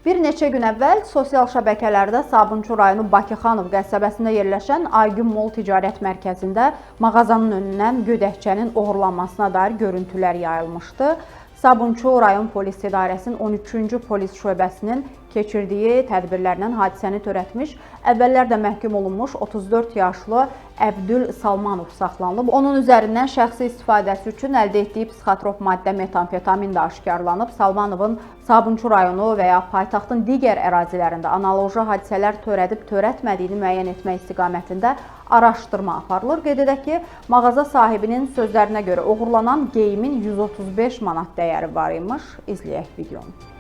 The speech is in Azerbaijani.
Bir neçə gün əvvəl sosial şəbəkələrdə Sabunçu rayonu Bakıxanov qəsəbəsində yerləşən Aygün Mall ticarət mərkəzində mağazanın önündən gödəkçənin oğurlanmasına dair görüntülər yayılmışdı. Sabunçu rayon polis idarəsinin 13-cü polis şöbəsinin keçirdiyi tədbirlərlə hadisəni törətmiş, əvvəllər də məhkum olunmuş 34 yaşlı Əbdül Salmanov saxlanılıb. Onun üzərindən şəxsi istifadəsi üçün əldə etdiyi psixotrop maddə metamfetamin də aşkarlanıb. Salmanovun Sabunçu rayonu və ya paytaxtın digər ərazilərində analoji hadisələr törədib-törətmədiyini müəyyən etmək istiqamətində araşdırma aparılır. Qeyd edək ki, mağaza sahibinin sözlərinə görə oğurlanan geyimin 135 manat dəyəri var imiş. İzləyək videonu.